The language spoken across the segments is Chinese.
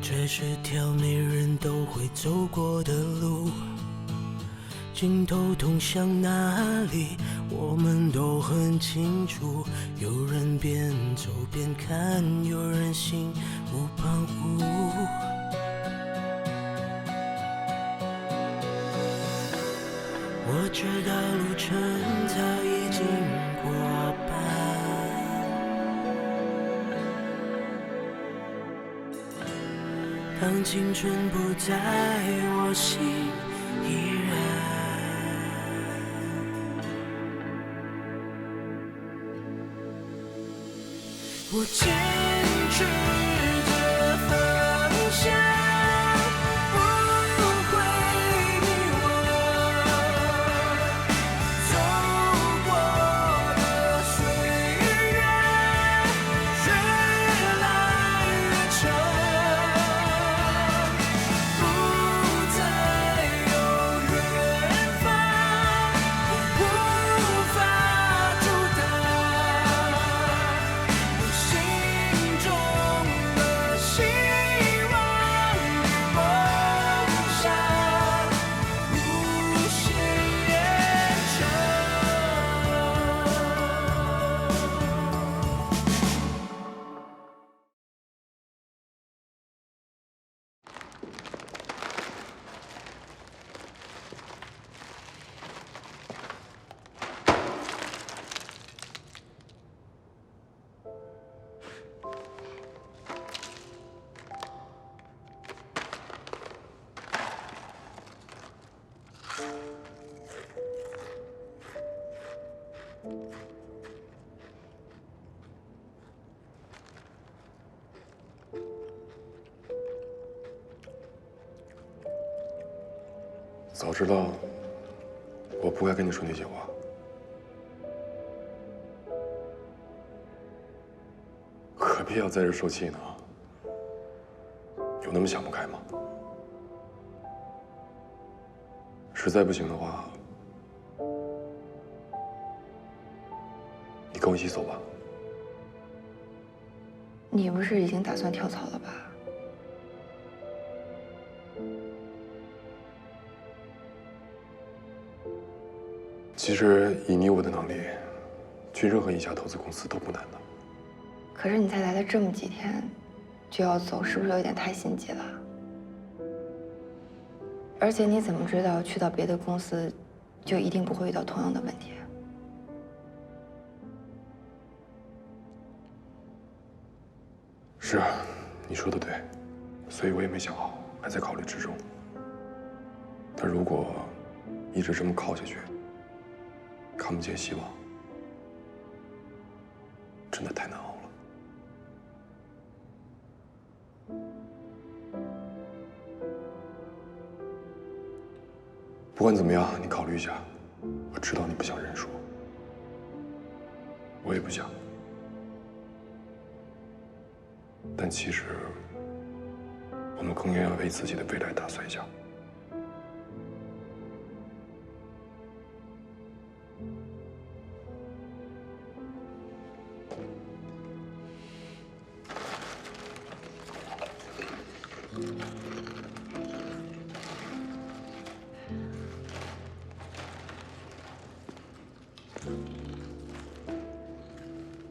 这是条每人都会走过的路，尽头通向哪里，我们都很清楚。有人边走边看，有人心无旁骛。我知道路程早已经过半，当青春不在我心依然，我坚持着方向。早知道我不该跟你说那些话。何必要在这受气呢？有那么想不开吗？实在不行的话，你跟我一起走吧。你不是已经打算跳槽了吧？其实以你我的能力，去任何一家投资公司都不难的。可是你才来了这么几天，就要走，是不是有点太心急了？而且你怎么知道去到别的公司，就一定不会遇到同样的问题？是啊，你说的对，所以我也没想好，还在考虑之中。但如果一直这么靠下去，看不见希望，真的太难熬了。不管怎么样，你考虑一下。我知道你不想认输，我也不想。但其实，我们更应该为自己的未来打算一下。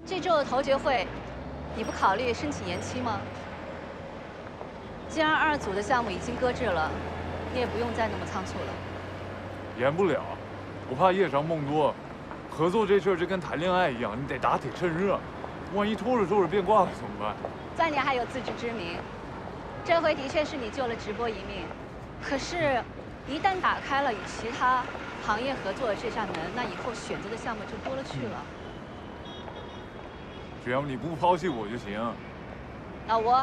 这周的投决会，你不考虑申请延期吗？既然2组的项目已经搁置了，你也不用再那么仓促了。延不了，我怕夜长梦多。合作这事儿就跟谈恋爱一样，你得打铁趁热。万一拖着拖着变卦了怎么办？算你还有自知之明。这回的确是你救了直播一命，可是，一旦打开了与其他行业合作的这扇门，那以后选择的项目就多了去了。只要你不抛弃我就行。老吴，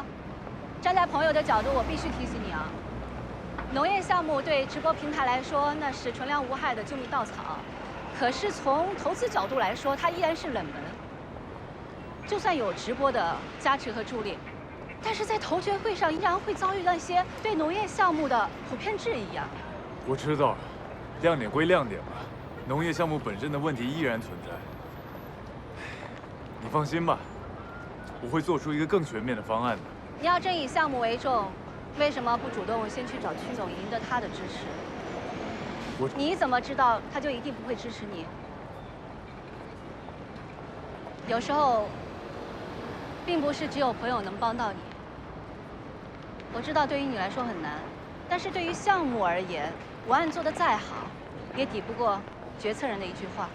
站在朋友的角度，我必须提醒你啊，农业项目对直播平台来说那是纯良无害的救命稻草，可是从投资角度来说，它依然是冷门。就算有直播的加持和助力，但是在投决会上依然会遭遇那些对农业项目的普遍质疑啊。我知道了，亮点归亮点吧，农业项目本身的问题依然存在。你放心吧，我会做出一个更全面的方案的。你要真以项目为重，为什么不主动先去找曲总，赢得他的支持？你怎么知道他就一定不会支持你？有时候，并不是只有朋友能帮到你。我知道对于你来说很难，但是对于项目而言，文案做得再好，也抵不过决策人的一句话。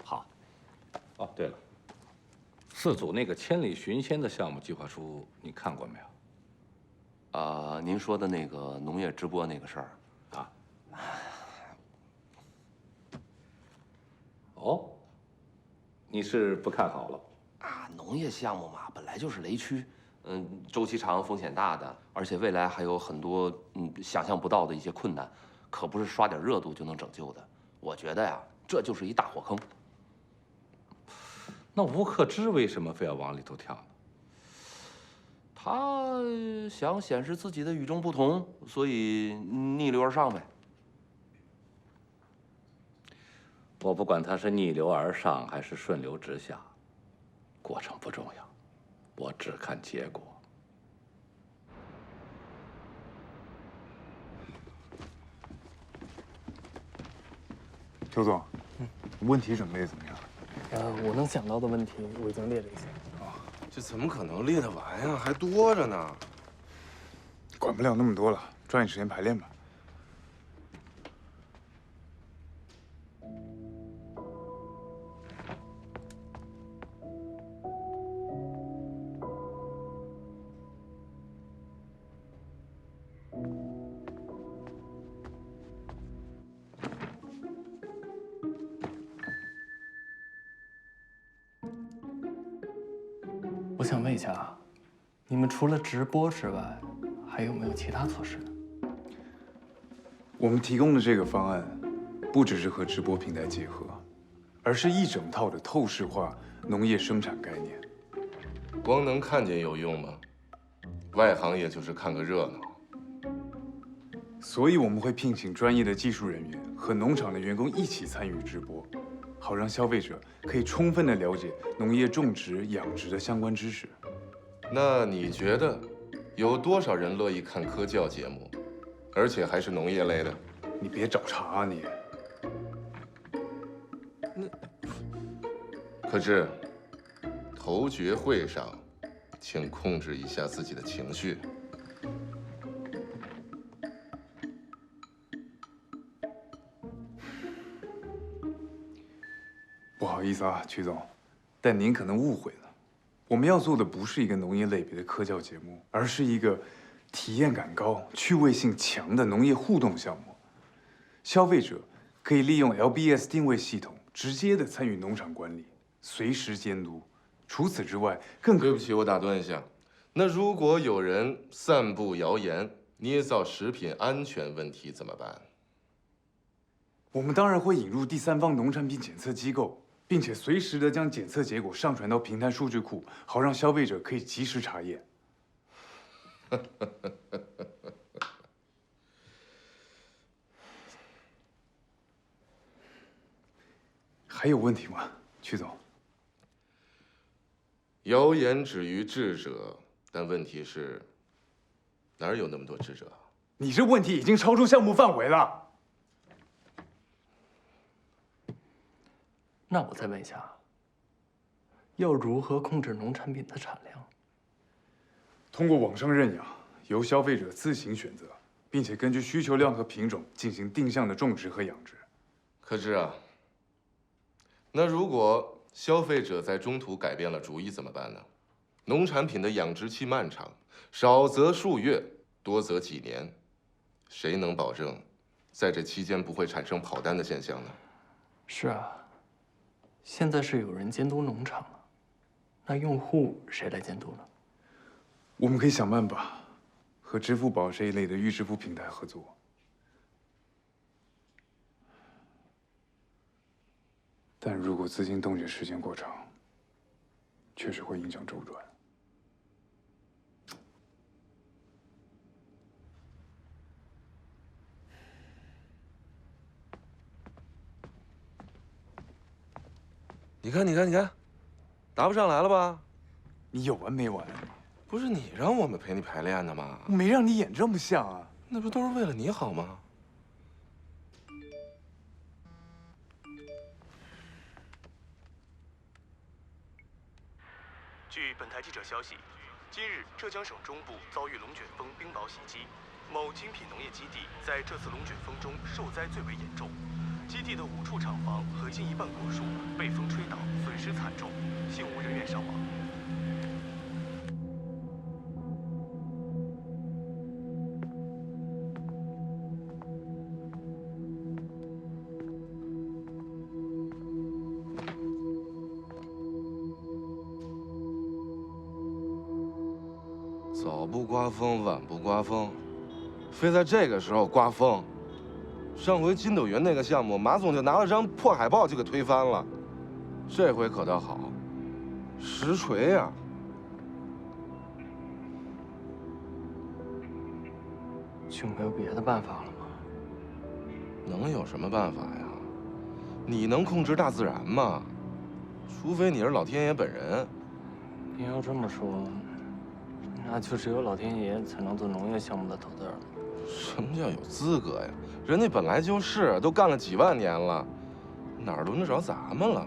好。哦，对了，四组那个千里寻仙的项目计划书你看过没有？您说的那个农业直播那个事儿，啊？哦，你是不看好了？农业项目嘛，本来就是雷区，周期长、风险大的，而且未来还有很多想象不到的一些困难，可不是刷点热度就能拯救的。我觉得呀，这就是一大火坑。那吴克之为什么非要往里头跳呢？他想显示自己的与众不同，所以逆流而上呗。我不管他是逆流而上还是顺流直下，过程不重要，我只看结果。邱总，问题准备怎么样？我能想到的问题我已经列了一下。这怎么可能列得完呀？还多着呢。管不了那么多了，抓紧时间排练吧。我想问一下啊，你们除了直播之外，还有没有其他措施呢？我们提供的这个方案，不只是和直播平台结合，而是一整套的透视化农业生产概念。光能看见有用吗？外行也就是看个热闹。所以我们会聘请专业的技术人员和农场的员工一起参与直播，好让消费者可以充分的了解农业种植、养殖的相关知识。那你觉得有多少人乐意看科教节目，而且还是农业类的？你别找茬啊你！可是，投决会上，请控制一下自己的情绪。不好意思啊，曲总，但您可能误会了。我们要做的不是一个农业类别的科教节目，而是一个体验感高、趣味性强的农业互动项目。消费者可以利用 LBS 定位系统直接的参与农场管理，随时监督。除此之外，对不起，我打断一下。那如果有人散布谣言，捏造食品安全问题怎么办？我们当然会引入第三方农产品检测机构，并且随时的将检测结果上传到平台数据库，好让消费者可以及时查验。还有问题吗，曲总？谣言止于智者，但问题是，哪儿有那么多智者？你这问题已经超出项目范围了。那我再问一下，要如何控制农产品的产量？通过网上认养，由消费者自行选择，并且根据需求量和品种进行定向的种植和养殖。可是啊，那如果消费者在中途改变了主意怎么办呢？农产品的养殖期漫长，少则数月，多则几年，谁能保证在这期间不会产生跑单的现象呢？是啊，现在是有人监督农场了，那用户谁来监督呢？我们可以想办法和支付宝这一类的预支付平台合作。但如果资金冻结时间过长，确实会影响周转。你看，你看，你看，答不上来了吧？你有完没完啊？不是你让我们陪你排练的吗？我没让你演这么像啊。那不都是为了你好吗？据本台记者消息，今日浙江省中部遭遇龙卷风冰雹袭击，某精品农业基地在这次龙卷风中受灾最为严重。基地的5处厂房和近1半果树被风吹倒，损失惨重，幸无人员伤亡。早不刮风，晚不刮风，非在这个时候刮风。上回筋斗云那个项目，马总就拿了张破海报就给推翻了。这回可倒好，实锤呀！就没有别的办法了吗？能有什么办法呀？你能控制大自然吗？除非你是老天爷本人。你要这么说，那就只有老天爷才能做农业项目的头子了。什么叫有资格呀？人家本来就是，都干了几万年了，哪儿轮得着咱们了？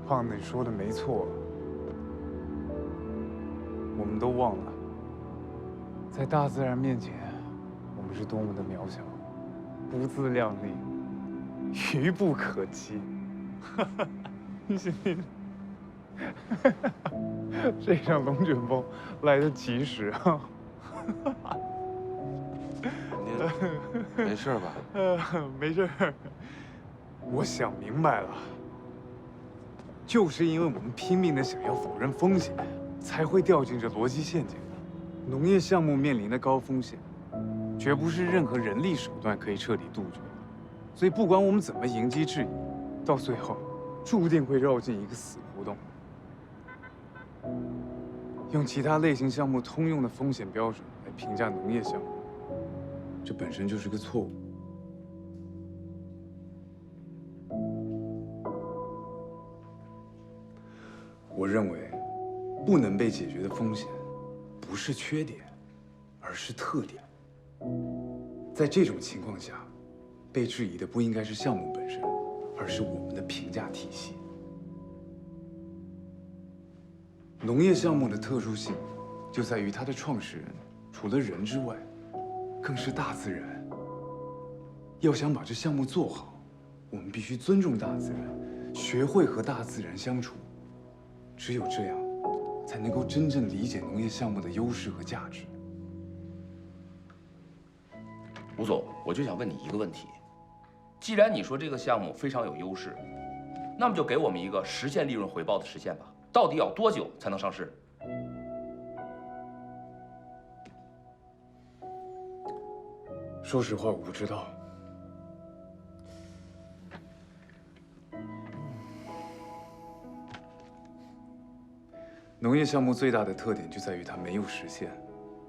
胖子，你说的没错，我们都忘了，在大自然面前，我们是多么的渺小，不自量力，愚不可及。你信不信？这场龙卷风来得及时啊！你没事吧？没事。我想明白了，就是因为我们拼命的想要否认风险，才会掉进这逻辑陷阱的。农业项目面临的高风险，绝不是任何人力手段可以彻底杜绝。所以，不管我们怎么迎击质疑，到最后，注定会绕进一个死胡同。用其他类型项目通用的风险标准来评价农业项目，这本身就是个错误。我认为，不能被解决的风险，不是缺点，而是特点。在这种情况下，被质疑的不应该是项目本身，而是我们的评价体系。农业项目的特殊性，就在于它的创始人除了人之外，更是大自然。要想把这项目做好，我们必须尊重大自然，学会和大自然相处。只有这样，才能够真正理解农业项目的优势和价值。吴总，我就想问你一个问题：既然你说这个项目非常有优势，那么就给我们一个实现利润回报的时限吧。到底要多久才能上市？说实话，我不知道。农业项目最大的特点就在于它没有实现，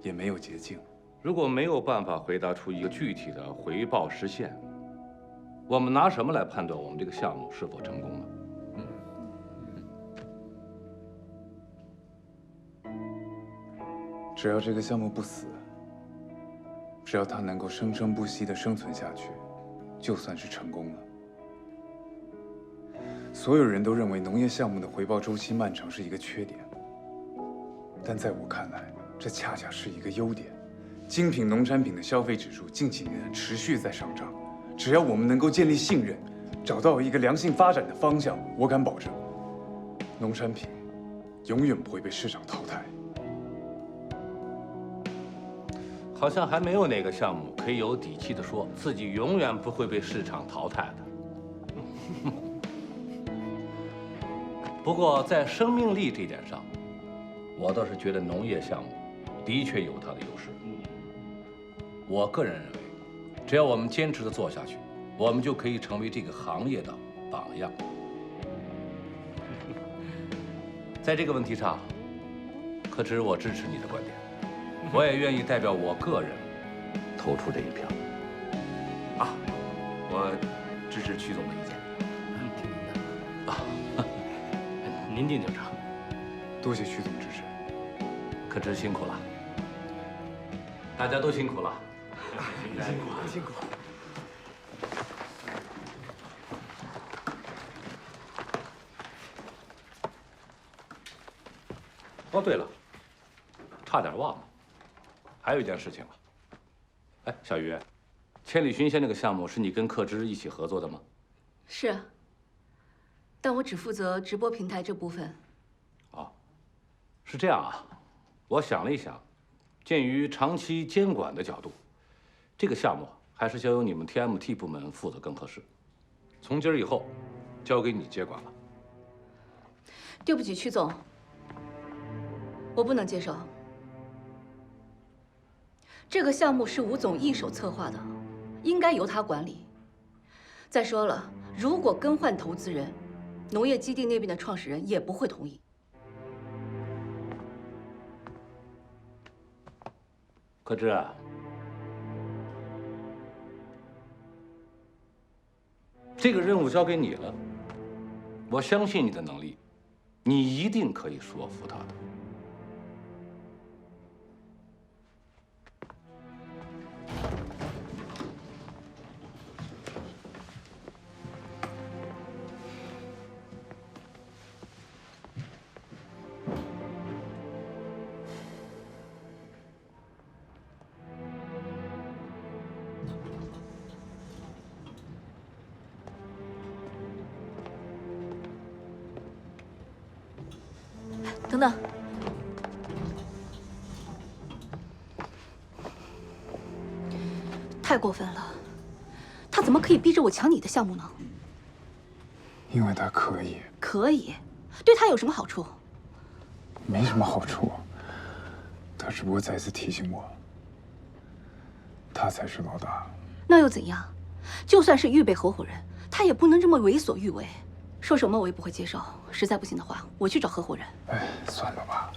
也没有捷径。如果没有办法回答出一个具体的回报实现，我们拿什么来判断我们这个项目是否成功呢？只要这个项目不死，只要它能够生生不息地生存下去，就算是成功了。所有人都认为农业项目的回报周期漫长是一个缺点，但在我看来，这恰恰是一个优点。精品农产品的消费指数近几年持续在上涨，只要我们能够建立信任，找到一个良性发展的方向，我敢保证，农产品永远不会被市场淘汰。好像还没有哪个项目可以有底气地说自己永远不会被市场淘汰的。不过在生命力这点上，我倒是觉得农业项目的确有它的优势。我个人认为，只要我们坚持地做下去，我们就可以成为这个行业的榜样。在这个问题上，可知我支持你的观点。我也愿意代表我个人投出这一票。啊，我支持曲总的意见。听您的。啊，您定就成。多谢曲总支持。可知辛苦了，大家都辛苦了。辛苦了，辛苦。哦，对了，差点忘了，还有一件事情了。哎，小鱼，千里寻仙那个项目是你跟克之一起合作的吗？是，但我只负责直播平台这部分。哦，是这样啊。我想了一想，鉴于长期监管的角度，这个项目还是交由你们 TMT 部门负责更合适。从今儿以后，交给你接管了。对不起，曲总，我不能接受。这个项目是吴总一手策划的，应该由他管理。再说了，如果更换投资人，农业基地那边的创始人也不会同意。可知啊，这个任务交给你了，我相信你的能力，你一定可以说服他的。等等，太过分了！他怎么可以逼着我抢你的项目呢？因为他可以。可以，对他有什么好处？没什么好处，他只不过再次提醒我，他才是老大。那又怎样？就算是预备合伙人，他也不能这么为所欲为。说什么我也不会接受，实在不行的话，我去找合伙人。哎，算了吧。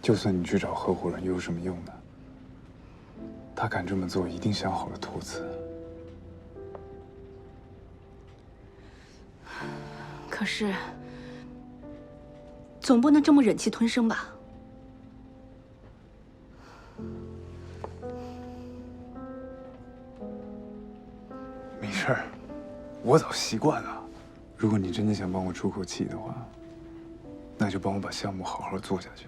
就算你去找合伙人，又有什么用呢？他敢这么做，一定想好了托辞。可是，总不能这么忍气吞声吧？没事儿，我早习惯了。如果你真的想帮我出口气的话，那就帮我把项目好好做下去。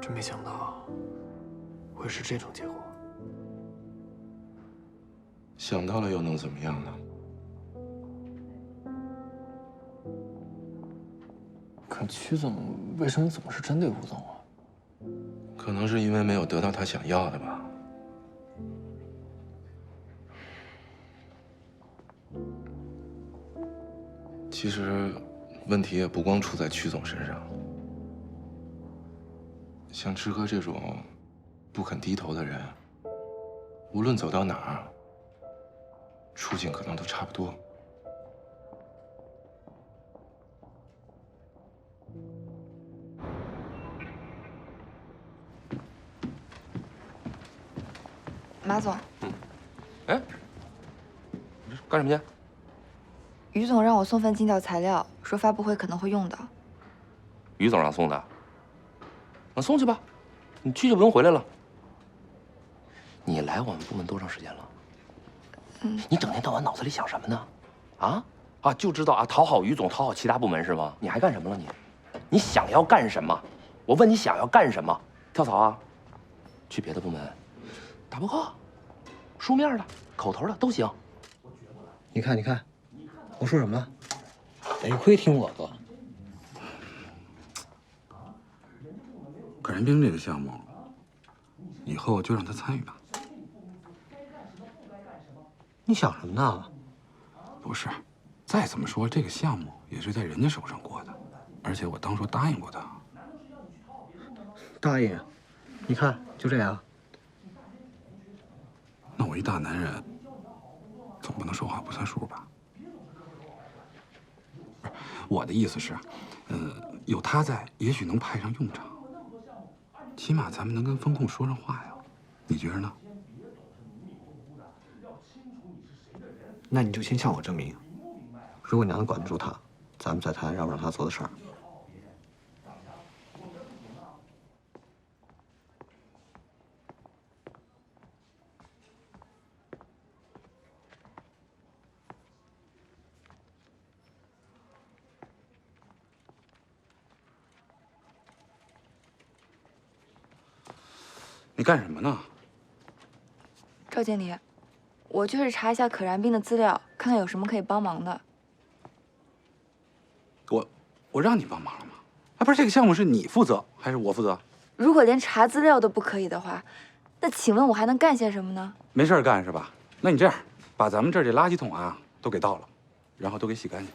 真没想到会是这种结果。想到了又能怎么样呢？可曲总为什么总是针对吴总啊？可能是因为没有得到他想要的吧。其实，问题也不光出在曲总身上。像志哥这种不肯低头的人，无论走到哪儿，处境可能都差不多。马总，哎，你这干什么去？于总让我送份尽调材料，说发布会可能会用到。于总让送的，那送去吧，你去就不用回来了。你来我们部门多长时间了？你整天到晚脑子里想什么呢？啊，就知道啊，讨好于总，讨好其他部门是吗？你还干什么了你？你想要干什么？我问你想要干什么？跳槽啊？去别的部门打报告，书面的、口头的都行。你看，我说什么了？得亏听我的。可燃冰这个项目，以后就让他参与吧。你想什么呢？不是，再怎么说这个项目也是在人家手上过的，而且我当初答应过他。答应？你看，就这样。那我一大男人，总不能说话不算数吧？不是，我的意思是，有他在，也许能派上用场。起码咱们能跟风控说上话呀，你觉着呢？那你就先向我证明，如果你能管得住他，咱们再谈让不让他做的事儿。你干什么呢？赵经理，我就是查一下可燃冰的资料，看看有什么可以帮忙的。我让你帮忙了吗？啊，不是，这个项目是你负责还是我负责？如果连查资料都不可以的话，那请问我还能干些什么呢？没事儿干是吧？那你这样，把咱们这儿这垃圾桶啊都给倒了，然后都给洗干净。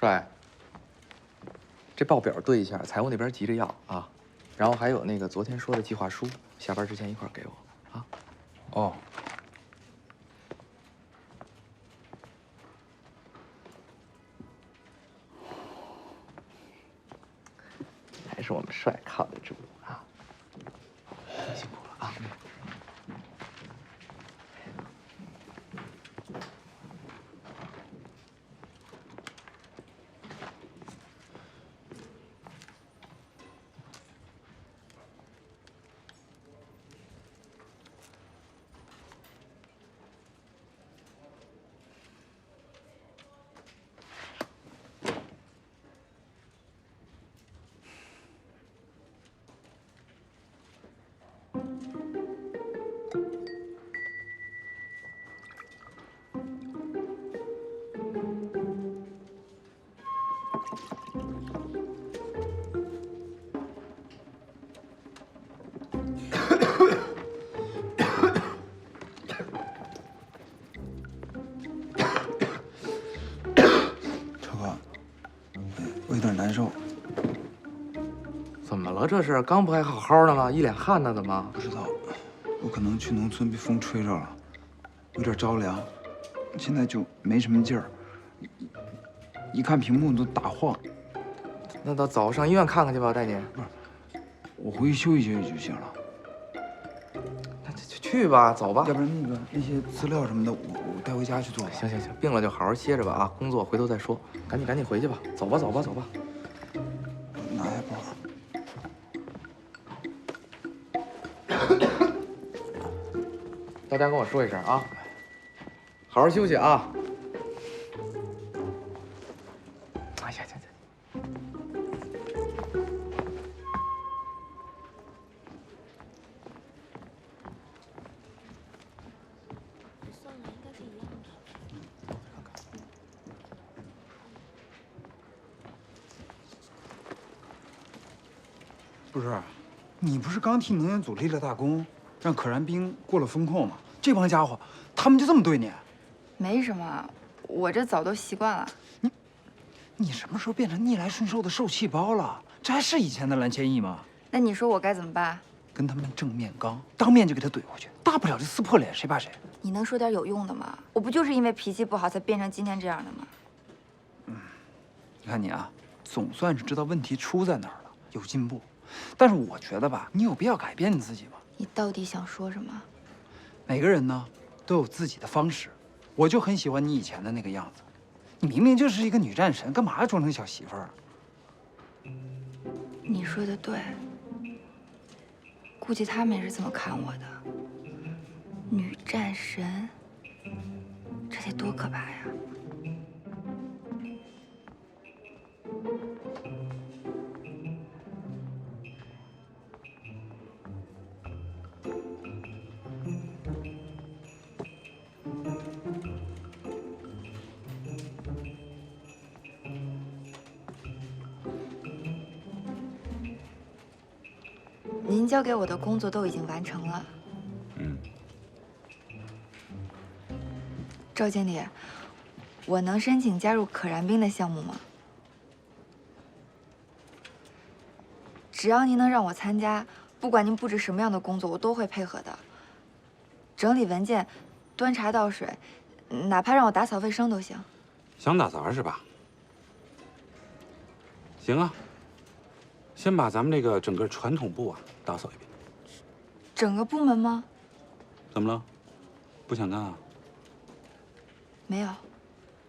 帅，这报表对一下，财务那边急着要啊。然后还有那个昨天说的计划书，下班之前一块儿给我啊。哦。还是我们帅靠得住啊！辛苦了啊！我有点难受。怎么了？这是刚不还好好的吗？一脸汗呢，怎么？不知道，我可能去农村被风吹着了，有点着凉，现在就没什么劲儿，一看屏幕都打晃。那走上医院看看去吧，我带你。不是，我回去休息休息就行了。那就去吧，走吧。要不然那些资料什么的，我带回家去做吧。行，病了就好好歇着吧啊，工作回头再说。赶紧回去吧，走吧。拿下包。到家跟我说一声啊，好好休息啊。哎呀，行。不是，你不是刚替能源组立了大功，让可燃冰过了风控吗？这帮家伙，他们就这么对你？没什么，我这早都习惯了。你什么时候变成逆来顺受的受气包了？这还是以前的蓝千亿吗？那你说我该怎么办？跟他们正面刚，当面就给他怼回去，大不了就撕破脸，谁怕谁？你能说点有用的吗？我不就是因为脾气不好才变成今天这样的吗？你看你啊，总算是知道问题出在哪儿了，有进步。但是我觉得吧，你有必要改变你自己吗？你到底想说什么？每个人呢都有自己的方式，我就很喜欢你以前的那个样子。你明明就是一个女战神，干嘛要装成小媳妇儿？你说的对，估计他们也是这么看我的。女战神，这得多可怕呀！您交给我的工作都已经完成了。赵经理，我能申请加入可燃冰的项目吗？只要您能让我参加，不管您布置什么样的工作，我都会配合的。整理文件、端茶倒水，哪怕让我打扫卫生都行。想打杂是吧？行啊，先把咱们这个整个传统部啊打扫一遍。整个部门吗？怎么了？不想干啊？没有，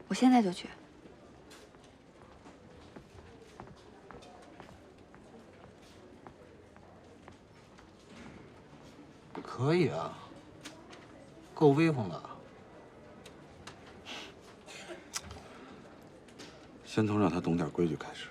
我现在就去。可以啊，够威风的。先从让他懂点规矩开始。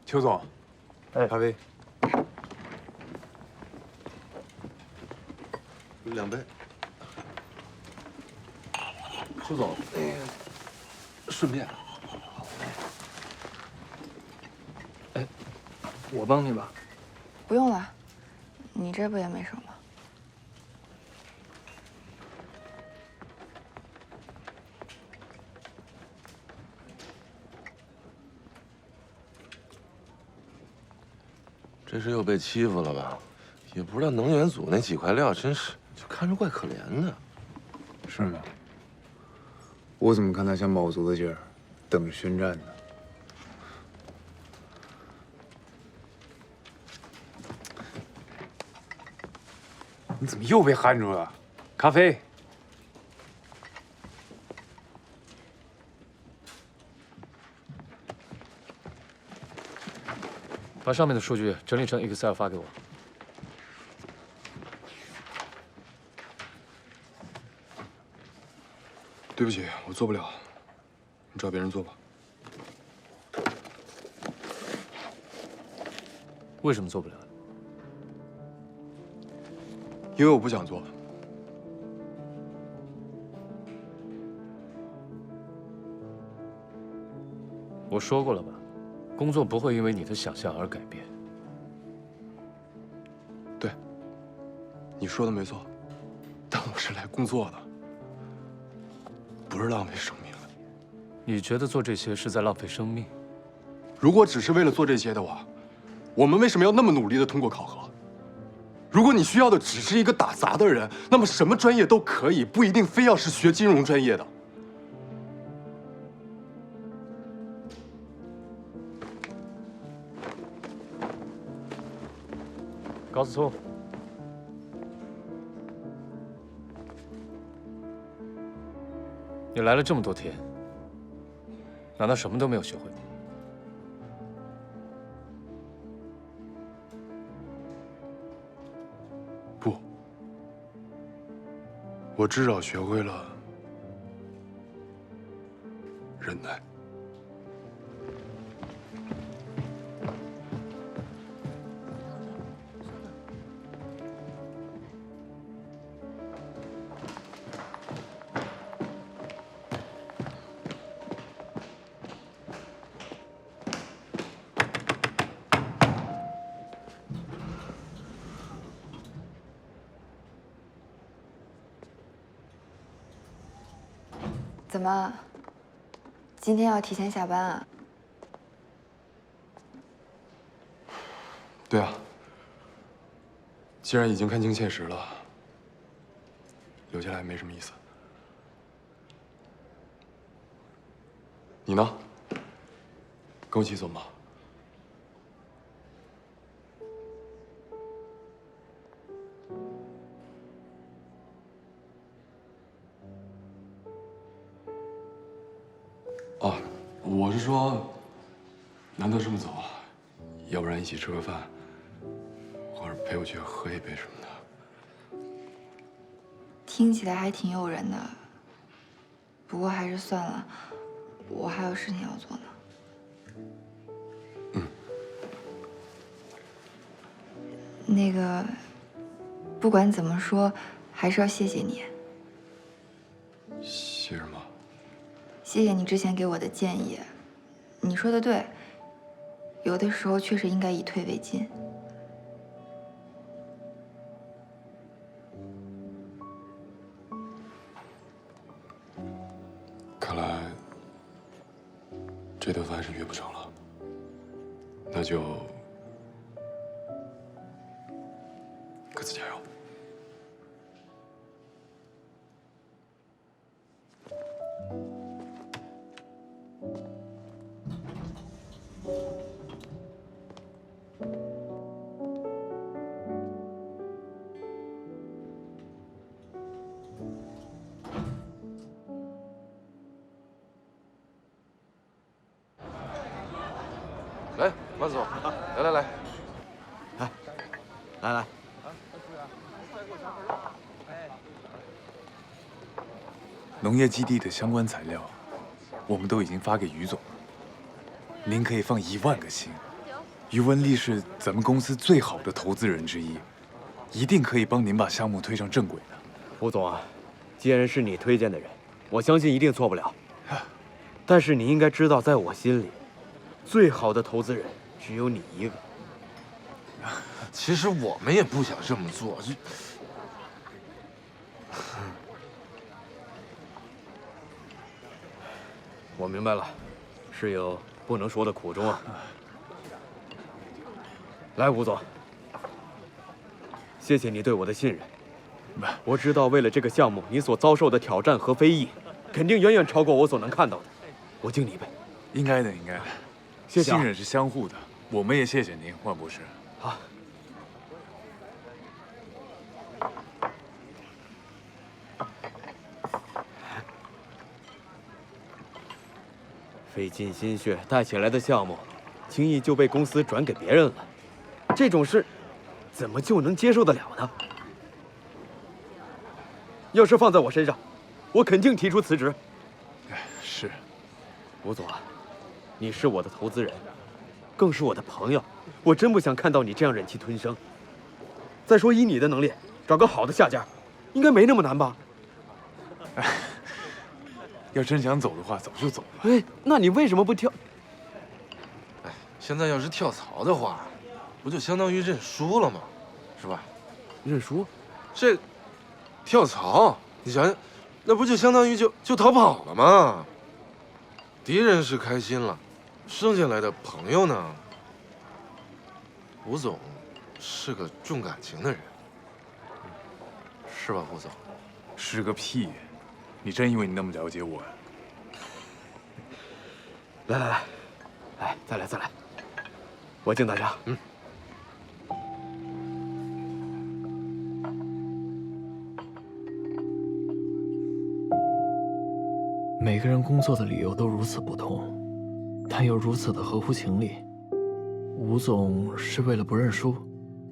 邱总，咖啡。2杯。邱总，顺便，我帮你吧。不用了，你这不也没什么。这是又被欺负了吧？也不知道能源组那几块料，真是就看着怪可怜的。是吗？我怎么看他像卯足了劲儿，等着宣战呢？你怎么又被喊住了？咖啡。把上面的数据整理成 Excel 发给我。对不起，我做不了，你找别人做吧。为什么做不了？因为我不想做。我说过了吧，工作不会因为你的想象而改变。对，你说的没错，但我是来工作的，不是浪费生命的。你觉得做这些是在浪费生命？如果只是为了做这些的话，我们为什么要那么努力的通过考核？如果你需要的只是一个打杂的人，那么什么专业都可以，不一定非要是学金融专业的。高思聪，你来了这么多天，难道什么都没有学会吗？不，我至少学会了忍耐。怎么，今天要提前下班啊？对啊，既然已经看清现实了，留下来没什么意思。你呢？跟我一起走吗？哦，我是说，难得这么早，要不然一起吃个饭，或者陪我去喝一杯什么的。听起来还挺诱人的，不过还是算了，我还有事情要做呢。那个，不管怎么说，还是要谢谢你。谢什么？谢谢你之前给我的建议。你说的对，有的时候确实应该以退为进。看来这顿饭是约不成了，那就各自加油。来，万总，来来来，来，农业基地的相关材料，我们都已经发给于总了。您可以放10000个心，于文丽是咱们公司最好的投资人之一，一定可以帮您把项目推上正轨的。吴总啊，既然是你推荐的人，我相信一定错不了。但是你应该知道，在我心里，最好的投资人只有你一个。其实我们也不想这么做，我明白了，是有不能说的苦衷啊。来，吴总，谢谢你对我的信任。我知道为了这个项目，你所遭受的挑战和非议，肯定远远超过我所能看到的。我敬你一杯。应该的，应该的。谢谢啊。信任是相互的，我们也谢谢您，万博士。好。费尽心血带起来的项目，轻易就被公司转给别人了，这种事，怎么就能接受得了呢？要是放在我身上，我肯定提出辞职。是，吴总啊，你是我的投资人，更是我的朋友，我真不想看到你这样忍气吞声。再说，以你的能力，找个好的下家，应该没那么难吧？要真想走的话，早就走了。哎，那你为什么不跳？哎，现在要是跳槽的话，不就相当于认输了吗？是吧？认输？这跳槽，你想想，那不就相当于就逃跑了吗？敌人是开心了，剩下来的朋友呢？吴总是个重感情的人，是吧，吴总？是个屁！你真以为你那么了解我呀？来，再来，我敬大家。每个人工作的理由都如此不同，但又如此的合乎情理。吴总是为了不认输，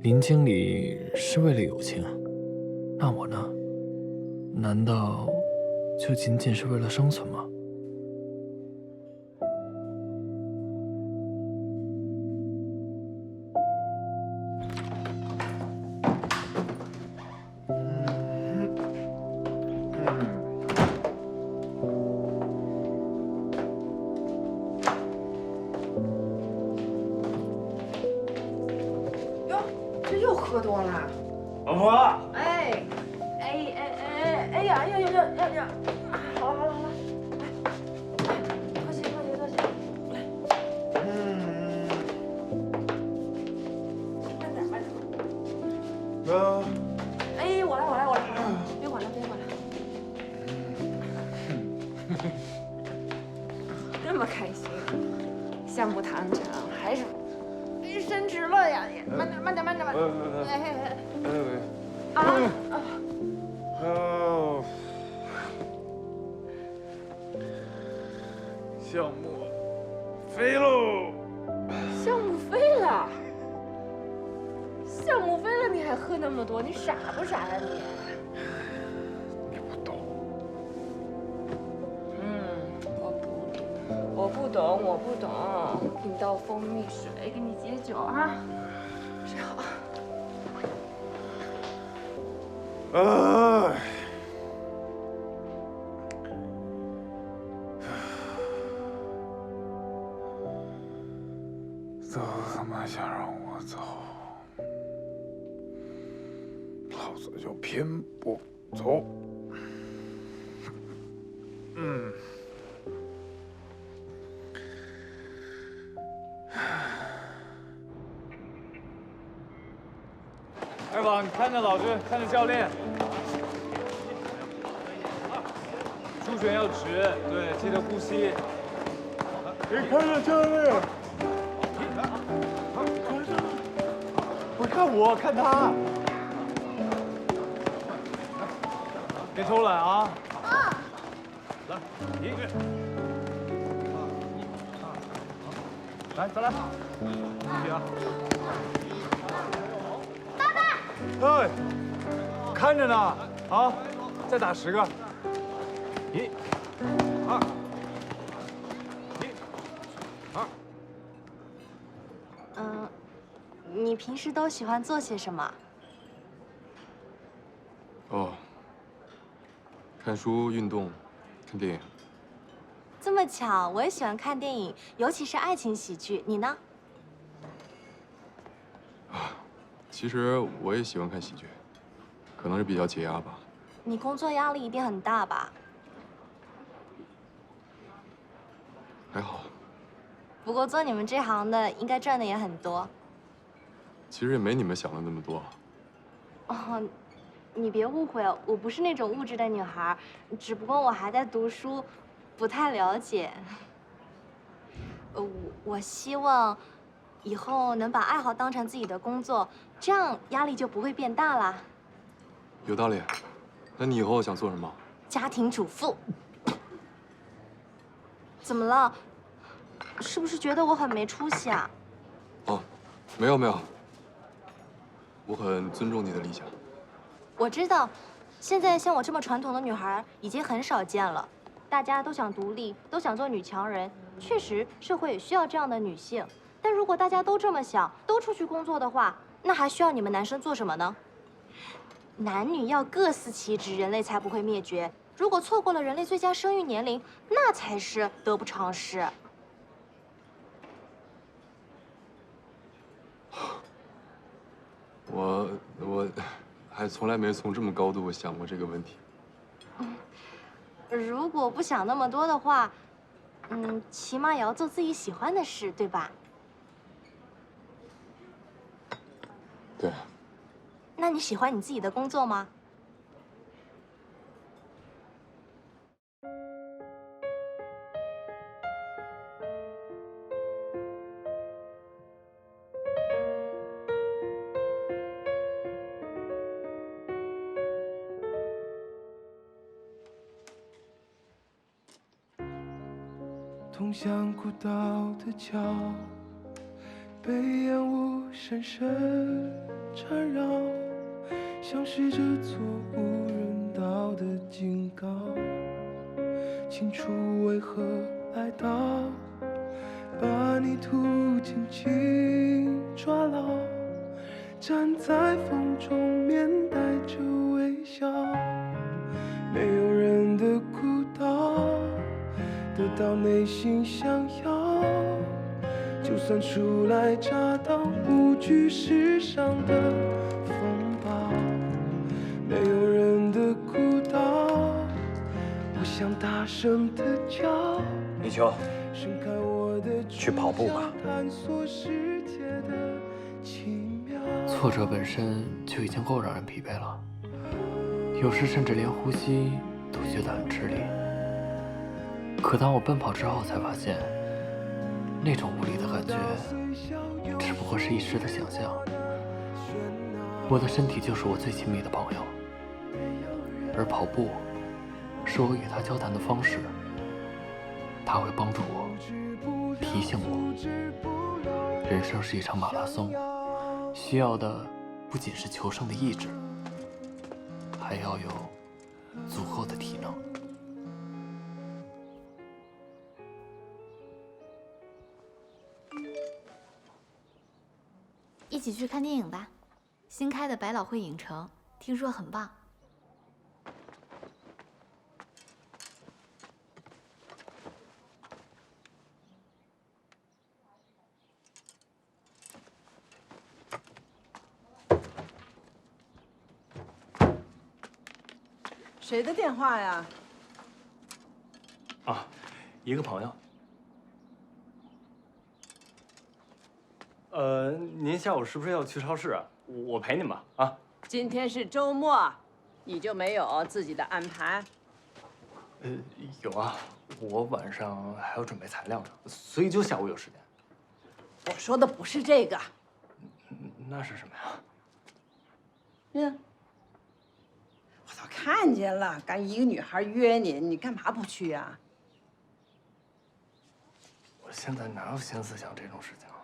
林经理是为了友情，那我呢？难道就仅仅是为了生存吗？哟，这又喝多了。老婆。哎呀，好了，喝起。哎，我来，别管了。这么开心，项目谈成还是升职了呀？慢点。项目飞喽！项目飞了，你还喝那么多，你傻不傻呀你？你不懂。我不懂。给你倒蜂蜜水，给你解酒啊。这好。都他妈想让我走，老子就偏不走。二宝，你看着老师，看着教练。出拳要直，对，记得呼吸。你看着教练。不看我，看他。别偷懒啊！来，一个。来，再来。注意啊！哎，看着呢，啊，再打10个。1、2、1、2。你平时都喜欢做些什么？哦，看书、运动、看电影。这么巧，我也喜欢看电影，尤其是爱情喜剧。你呢？其实我也喜欢看喜剧，可能是比较解压吧。你工作压力一定很大吧？还好，不过做你们这行的，应该赚的也很多。其实也没你们想的那么多。哦，你别误会，我不是那种物质的女孩，只不过我还在读书，不太了解。我希望以后能把爱好当成自己的工作，这样压力就不会变大啦。有道理。那你以后想做什么？家庭主妇。怎么了？是不是觉得我很没出息啊？哦，没有没有。我很尊重你的理想。我知道，现在像我这么传统的女孩已经很少见了，大家都想独立，都想做女强人。确实，社会也需要这样的女性。但如果大家都这么想，都出去工作的话，那还需要你们男生做什么呢？男女要各司其职，人类才不会灭绝。如果错过了人类最佳生育年龄，那才是得不偿失。我还从来没从这么高度想过这个问题。如果不想那么多的话，起码也要做自己喜欢的事，对吧？对。那你喜欢你自己的工作吗？通向古道的桥，被烟雾深深缠绕，像是这座无人岛的警告。清楚为何来到，把你途紧紧抓牢，站在风中面带着微笑，没有人的孤岛。得到内心想要，就算初来乍到，无惧世上的风暴。没有人的孤岛，我想大声的叫。立秋，去跑步吧。挫折本身就已经够让人疲惫了，有时甚至连呼吸都觉得很吃力。可当我奔跑之后，才发现，那种无力的感觉，只不过是一时的想象。我的身体就是我最亲密的朋友，而跑步，是我与他交谈的方式。他会帮助我，提醒我，人生是一场马拉松，需要的不仅是求胜的意志，还要有足够的体能。一起去看电影吧，新开的百老汇影城，听说很棒。谁的电话呀？啊，一个朋友。您下午是不是要去超市啊？我陪您吧。啊，今天是周末，你就没有自己的安排？有啊，我晚上还要准备材料呢，所以就下午有时间。我说的不是这个。那是什么呀？我都看见了，刚一个女孩约你，你干嘛不去呀？我现在哪有心思想这种事情啊？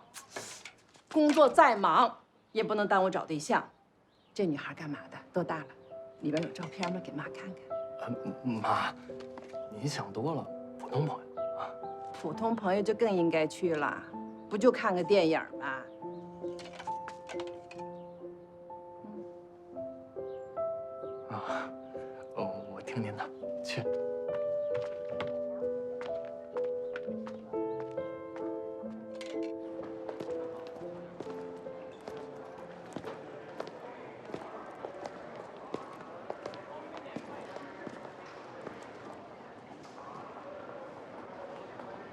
工作再忙，也不能耽误找对象。这女孩干嘛的？多大了？里边有照片吗？给妈看看。妈，您想多了，普通朋友啊。普通朋友就更应该去了，不就看个电影吗？啊，我听您的，去。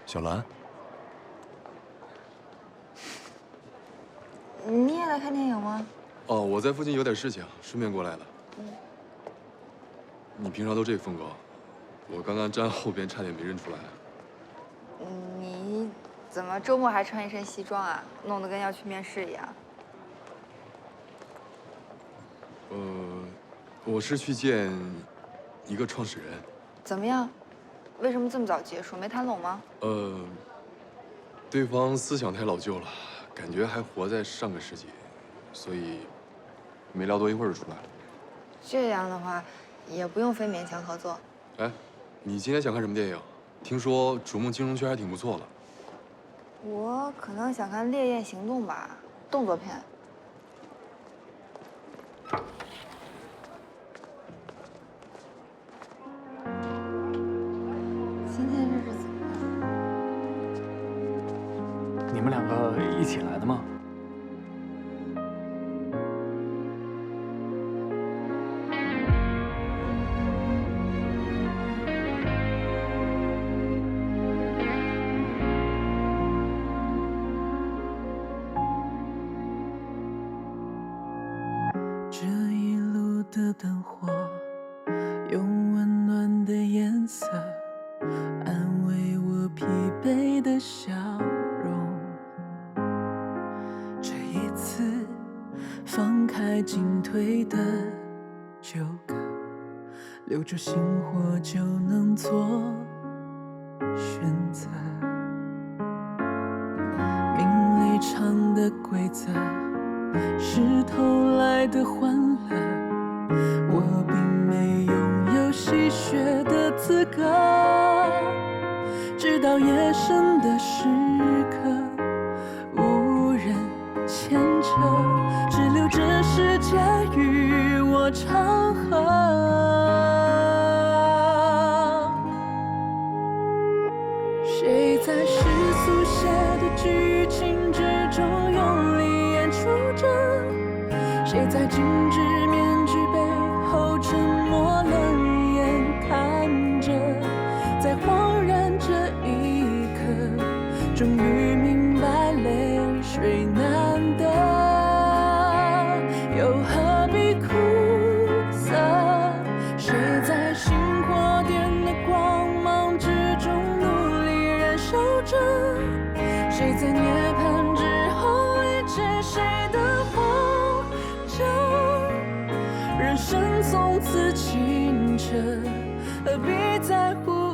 小兰，你也来看电影吗？哦，我在附近有点事情，顺便过来的。你平常都这风格，我刚刚站后边差点没认出来。你怎么周末还穿一身西装啊？弄得跟要去面试一样。我是去见一个创始人。怎么样？为什么这么早结束？没谈拢吗？对方思想太老旧了，感觉还活在上个世纪，所以没聊多一会儿就出来了。这样的话，也不用非勉强合作。哎，你今天想看什么电影？听说逐梦金融圈还挺不错的。我可能想看《烈焰行动》吧，动作片。今天这是怎么了？你们两个一起来的吗？这一路的灯火，用温暖的颜色安慰我疲惫的笑容。这一次放开进退的纠葛，留住星火就能做选择。名利场的规则是偷来的欢乐，我并没拥有戏谑的资格。直到夜深的时刻，无人牵扯，只留这世界与我长河。谁在世俗写的剧情之中用力演出着？谁在精致面具背后沉默冷眼看着？在恍然这一刻，终于明白泪水难得，又何必苦涩？谁在星火点的光芒之中努力燃烧着？谁在涅槃之后理解谁的活着？人生从此清澈，何必在乎